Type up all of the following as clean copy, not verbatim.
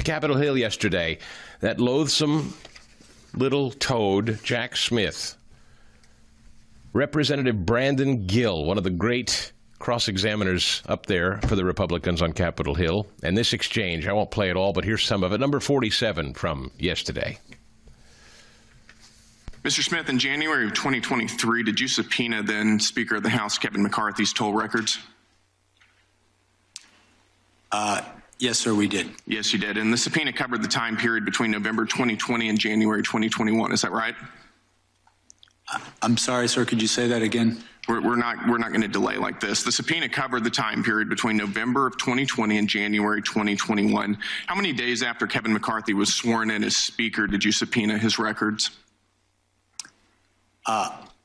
Capitol Hill yesterday. That loathsome little toad, Jack Smith. Representative Brandon Gill, one of the great cross-examiners up there for the Republicans on Capitol Hill. And this exchange, I won't play it all, but here's some of it. Number 47 from yesterday. Mr. Smith, in January of 2023, did you subpoena then Speaker of the House Kevin McCarthy's toll records? Yes, sir, we did. Yes, you did. And the subpoena covered the time period between November 2020 and January 2021. Is that right? I'm sorry, sir. Could you say that again? We're not going to delay like this. The subpoena covered the time period between November of 2020 and January 2021. How many days after Kevin McCarthy was sworn in as Speaker did you subpoena his records?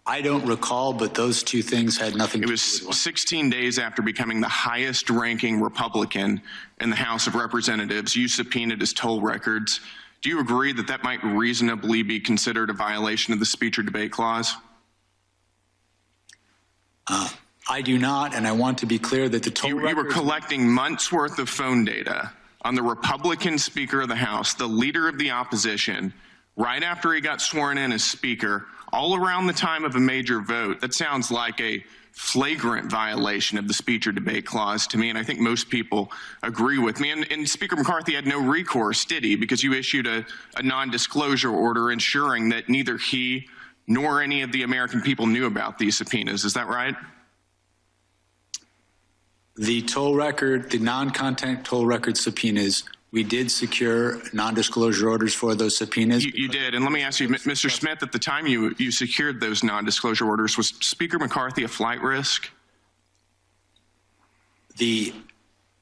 I don't recall, but those two things had nothing to do with one. It was 16 days after becoming the highest-ranking Republican in the House of Representatives. You subpoenaed his toll records. Do you agree that that might reasonably be considered a violation of the speech or debate clause? I do not, and I want to be clear that the toll records... You were collecting months' worth of phone data on the Republican Speaker of the House, the leader of the opposition, right after he got sworn in as Speaker, all around the time of a major vote. That sounds like a flagrant violation of the speech or debate clause to me, and I think most people agree with me. And Speaker McCarthy had no recourse, did he? Because you issued a non-disclosure order ensuring that neither he nor any of the American people knew about these subpoenas. Is that right? The toll record, the non-content toll record subpoenas, we did secure non-disclosure orders for those subpoenas. You did. And let me ask you, Mr. Smith, at the time you secured those non-disclosure orders, was Speaker McCarthy a flight risk? The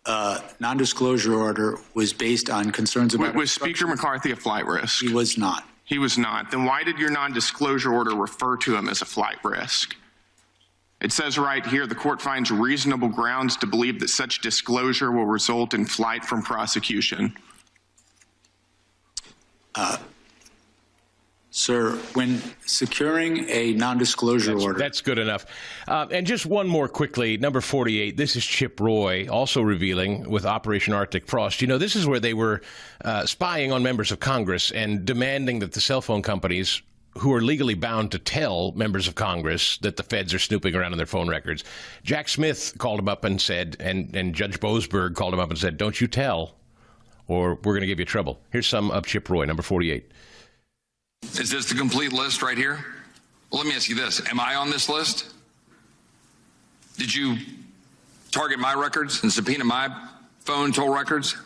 non-disclosure order was based on concerns about... Was Speaker McCarthy a flight risk? He was not. He was not. Then why did your non-disclosure order refer to him as a flight risk? It says right here, the court finds reasonable grounds to believe that such disclosure will result in flight from prosecution. Sir, when securing a non-disclosure order... That's good enough. And just one more quickly, number 48, this is Chip Roy, also revealing with Operation Arctic Frost. You know, this is where they were spying on members of Congress and demanding that the cell phone companies who are legally bound to tell members of Congress that the feds are snooping around in their phone records. Jack Smith called him up and said, and Judge Boasberg called him up and said, don't you tell, or we're going to give you trouble. Here's some of Chip Roy, number 48. Is this the complete list right here? Well, let me ask you this. Am I on this list? Did you target my records and subpoena my phone toll records?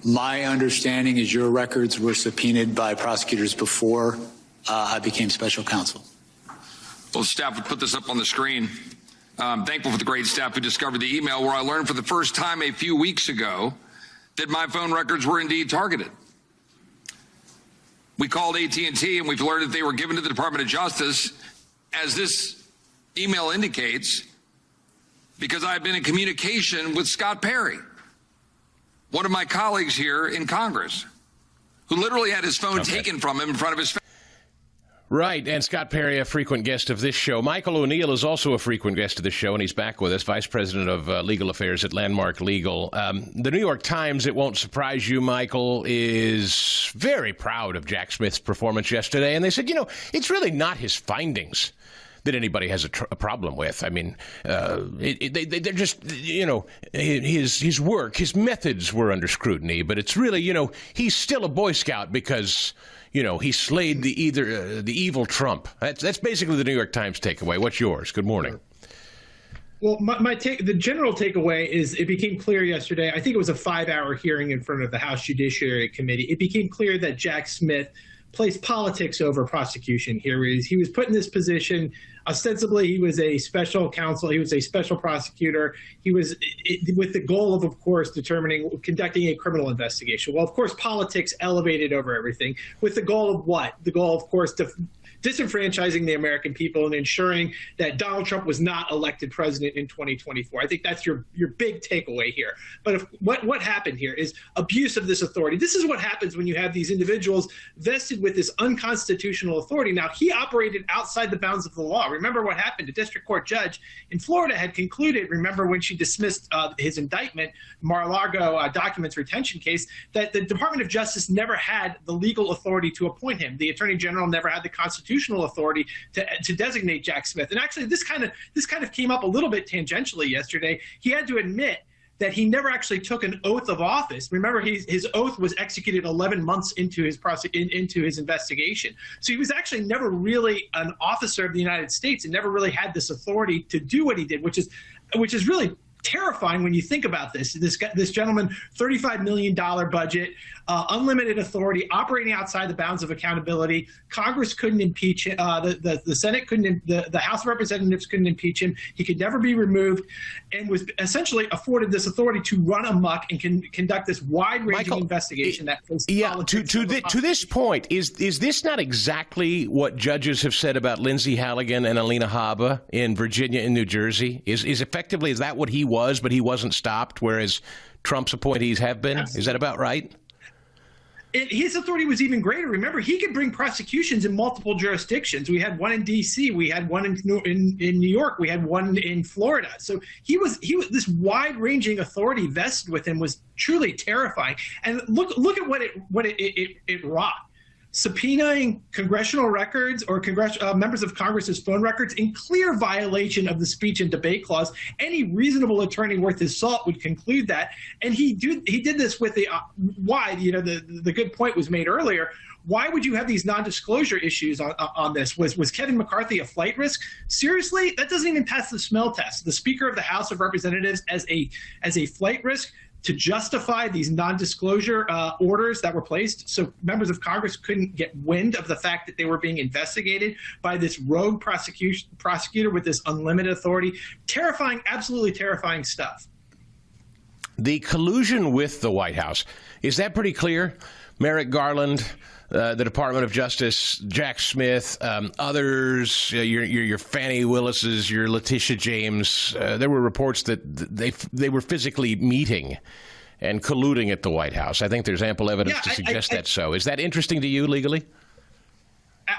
My understanding is your records were subpoenaed by prosecutors before I became special counsel. Well, the staff would put this up on the screen. I'm thankful for the great staff who discovered the email where I learned for the first time a few weeks ago that my phone records were indeed targeted. We called AT&T and we've learned that they were given to the Department of Justice, as this email indicates, because I've been in communication with Scott Perry, one of my colleagues here in Congress, who literally had his phone taken from him in front of his face. Right, and Scott Perry, a frequent guest of this show. Michael O'Neill is also a frequent guest of this show, and he's back with us, Vice President of Legal Affairs at Landmark Legal. The New York Times, it won't surprise you, Michael, is very proud of Jack Smith's performance yesterday, and they said, you know, it's really not his findings that anybody has a problem with. I mean, they're just, you know, his work, his methods were under scrutiny, but it's really, you know, he's still a Boy Scout because, you know, he slayed the evil Trump. That's basically the New York Times takeaway. What's yours? Good morning. Well, the general takeaway is it became clear yesterday, I think it was a 5-hour hearing in front of the House Judiciary Committee. It became clear that Jack Smith placed politics over prosecution here. He was put in this position. Ostensibly, he was a special counsel. He was a special prosecutor. He was with the goal of course, conducting a criminal investigation. Well, of course, politics elevated over everything with the goal of what? The goal, of course, disenfranchising the American people and ensuring that Donald Trump was not elected president in 2024. I think that's your big takeaway here. But what happened here is abuse of this authority. This is what happens when you have these individuals vested with this unconstitutional authority. Now, he operated outside the bounds of the law. Remember what happened? A district court judge in Florida had concluded, remember when she dismissed his indictment, Mar-a-Lago documents retention case, that the Department of Justice never had the legal authority to appoint him. The Attorney General never had the constitutional authority to designate Jack Smith. And actually, this kind of came up a little bit tangentially yesterday. He had to admit that he never actually took an oath of office. Remember, his oath was executed 11 months into his investigation. So he was actually never really an officer of the United States and never really had this authority to do what he did, which is really terrifying when you think about this. This gentleman, $35 million budget, unlimited authority, operating outside the bounds of accountability. Congress couldn't impeach him. The Senate couldn't. The House of Representatives couldn't impeach him. He could never be removed, and was essentially afforded this authority to run amok and conduct this wide-ranging investigation that faced politics. To this point, is this not exactly what judges have said about Lindsey Halligan and Alina Habba in Virginia and New Jersey? Is effectively, is that what he was, but he wasn't stopped, whereas Trump's appointees have been? Yes. Is that about right? His authority was even greater. Remember, he could bring prosecutions in multiple jurisdictions. We had one in D.C., we had one in New York, we had one in Florida. So he was this wide-ranging authority vested with him was truly terrifying. And look at what it wrought. Subpoenaing congressional records or members of Congress's phone records in clear violation of the speech and debate clause. Any reasonable attorney worth his salt would conclude that. And he did this with the the good point was made earlier. Why would you have these non-disclosure issues on this? Was Kevin McCarthy a flight risk? Seriously, that doesn't even pass the smell test. The Speaker of the House of Representatives as a flight risk to justify these non-disclosure orders that were placed so members of Congress couldn't get wind of the fact that they were being investigated by this rogue prosecutor with this unlimited authority. Terrifying, absolutely terrifying stuff. The collusion with the White House, is that pretty clear? Merrick Garland, the Department of Justice, Jack Smith, others, your Fannie Willis's, your Letitia James. There were reports that they were physically meeting and colluding at the White House. I think there's ample evidence to suggest that so. Is that interesting to you legally?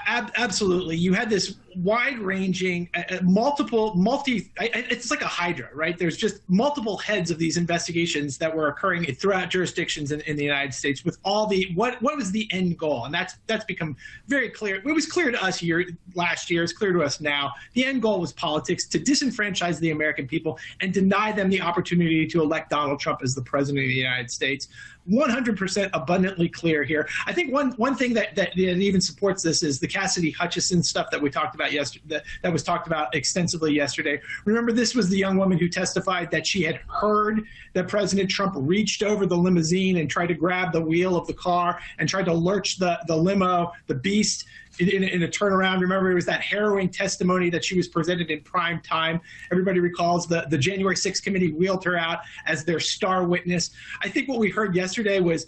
Absolutely. You had this wide-ranging, it's like a hydra, right? There's just multiple heads of these investigations that were occurring throughout jurisdictions in the United States with all the, what was the end goal? And that's become very clear. It was clear to us last year, it's clear to us now. The end goal was politics, to disenfranchise the American people and deny them the opportunity to elect Donald Trump as the president of the United States. 100% abundantly clear here. I think one thing that even supports this is the Cassidy Hutchinson stuff that we talked about yesterday, that was talked about extensively yesterday. Remember, this was the young woman who testified that she had heard that President Trump reached over the limousine and tried to grab the wheel of the car and tried to lurch the limo, the beast, in a turnaround. Remember, it was that harrowing testimony that she was presented in prime time. Everybody recalls the January 6th committee wheeled her out as their star witness. I think what we heard yesterday was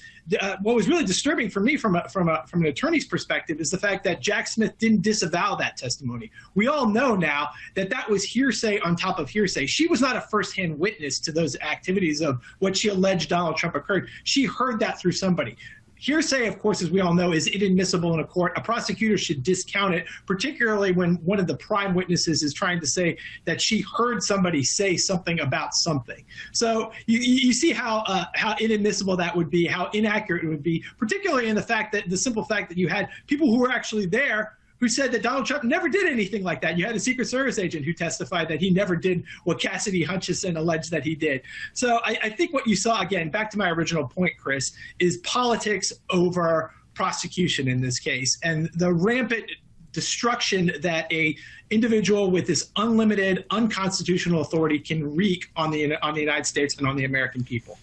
what was really disturbing for me from an attorney's perspective is the fact that Jack Smith didn't disavow that testimony. We all know now that was hearsay on top of hearsay. She was not a firsthand witness to those activities of what she alleged Donald Trump occurred. She heard that through somebody. Hearsay, of course, as we all know, is inadmissible in a court. A prosecutor should discount it, particularly when one of the prime witnesses is trying to say that she heard somebody say something about something. So you see how inadmissible that would be, how inaccurate it would be, particularly in the simple fact that you had people who were actually there who said that Donald Trump never did anything like that. You had a Secret Service agent who testified that he never did what Cassidy Hutchinson alleged that he did. So I think what you saw, again, back to my original point, Chris, is politics over prosecution in this case, and the rampant destruction that a individual with this unlimited, unconstitutional authority can wreak on the United States and on the American people.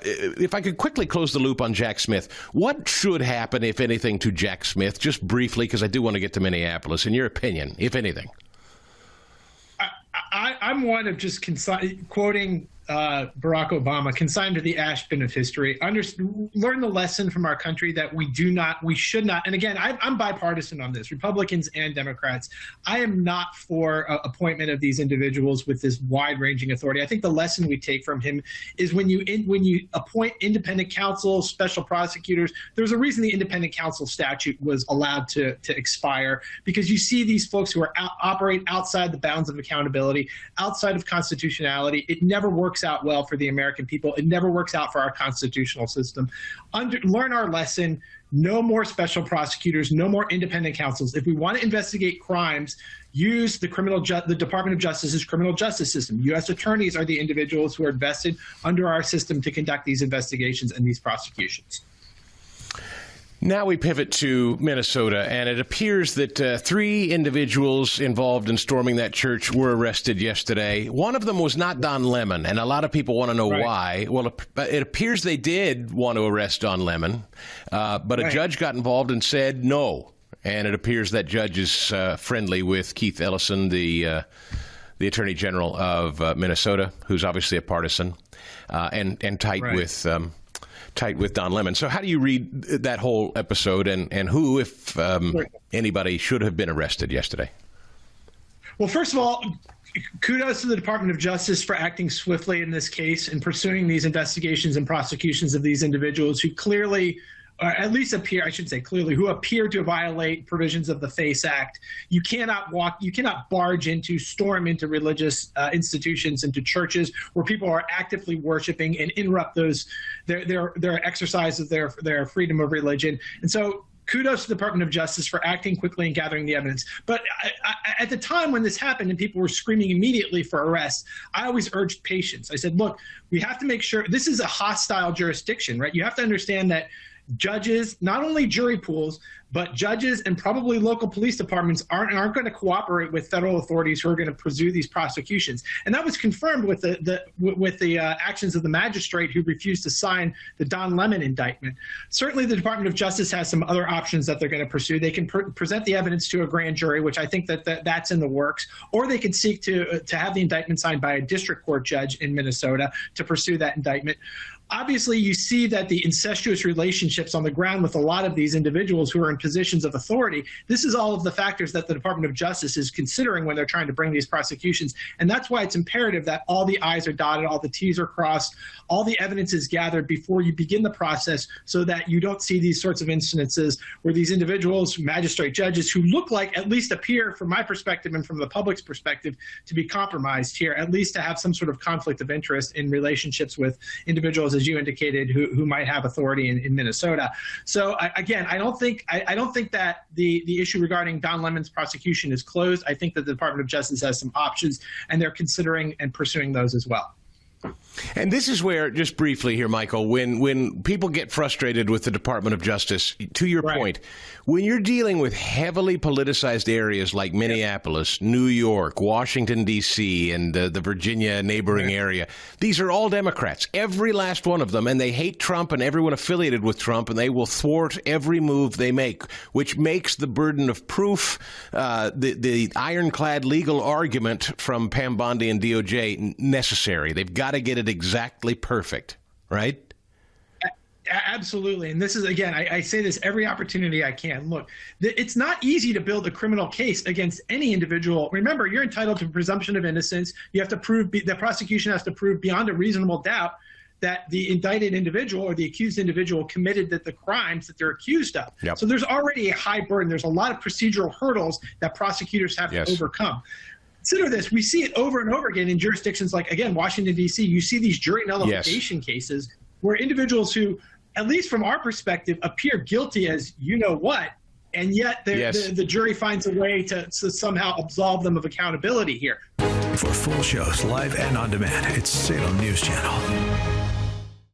If I could quickly close the loop on Jack Smith, what should happen, if anything, to Jack Smith, just briefly, because I do want to get to Minneapolis, in your opinion, if anything? I'm one of just quoting Barack Obama, consigned to the ash bin of history. Learn the lesson from our country that we should not. And again, I'm bipartisan on this, Republicans and Democrats. I am not for appointment of these individuals with this wide-ranging authority. I think the lesson we take from him is when you appoint independent counsel, special prosecutors, there's a reason the independent counsel statute was allowed to expire, because you see these folks who operate outside the bounds of accountability, outside of constitutionality. It never works out well for the American people. It never works out for our constitutional system. Learn our lesson. No more special prosecutors, no more independent counsels. If we want to investigate crimes, use the Department of Justice's criminal justice system. U.S. attorneys are the individuals who are vested under our system to conduct these investigations and these prosecutions. Now we pivot to Minnesota, and it appears that 3 individuals involved in storming that church were arrested yesterday. One of them was not Don Lemon, and a lot of people want to know why. Well, it appears they did want to arrest Don Lemon, but a judge got involved and said no. And it appears that judge is friendly with Keith Ellison, the Attorney General of Minnesota, who's obviously a partisan, and tight with Don Lemon. So how do you read that whole episode, and who, if anybody, should have been arrested yesterday? Well, first of all, kudos to the Department of Justice for acting swiftly in this case and pursuing these investigations and prosecutions of these individuals who clearly, or at least appear to violate provisions of the FACE Act. You cannot barge into, storm into religious institutions, into churches where people are actively worshiping and interrupt their exercise of their freedom of religion. And so kudos to the Department of Justice for acting quickly and gathering the evidence. But at the time when this happened and people were screaming immediately for arrests, I always urged patience. I said, look, we have to make sure this is a hostile jurisdiction, right? You have to understand that judges, not only jury pools, but judges and probably local police departments aren't going to cooperate with federal authorities who are going to pursue these prosecutions. And that was confirmed with the actions of the magistrate who refused to sign the Don Lemon indictment. Certainly, the Department of Justice has some other options that they're going to pursue. They can present the evidence to a grand jury, which I think that's in the works, or they could seek to have the indictment signed by a district court judge in Minnesota to pursue that indictment. Obviously, you see that the incestuous relationships on the ground with a lot of these individuals who are in positions of authority, this is all of the factors that the Department of Justice is considering when they're trying to bring these prosecutions. And that's why it's imperative that all the I's are dotted, all the T's are crossed, all the evidence is gathered before you begin the process, so that you don't see these sorts of incidences where these individuals, magistrate judges, who look like, at least appear from my perspective and from the public's perspective, to be compromised here, at least to have some sort of conflict of interest in relationships with individuals, as you indicated, who might have authority in Minnesota. So again, I don't think that the issue regarding Don Lemon's prosecution is closed. I think that the Department of Justice has some options, and they're considering and pursuing those as well. And this is where, just briefly here, Michael, when people get frustrated with the Department of Justice, to your point, when you're dealing with heavily politicized areas like Minneapolis, New York, Washington, D.C., and the Virginia neighboring area, these are all Democrats, every last one of them, and they hate Trump and everyone affiliated with Trump, and they will thwart every move they make, which makes the burden of proof, the ironclad legal argument from Pam Bondi and DOJ necessary. They've got to get it exactly perfect, right? Absolutely. And this is, again, I say this every opportunity I can. Look, it's not easy to build a criminal case against any individual. Remember, you're entitled to presumption of innocence. You have to prove, the prosecution has to prove beyond a reasonable doubt that the indicted individual or the accused individual committed the crimes that they're accused of. Yep. So there's already a high burden. There's a lot of procedural hurdles that prosecutors have to overcome. Consider this. We see it over and over again in jurisdictions like, again, Washington, D.C. You see these jury nullification cases where individuals who, at least from our perspective, appear guilty as you know what, and yet the jury finds a way to somehow absolve them of accountability here. For full shows, live and on demand, it's Salem News Channel.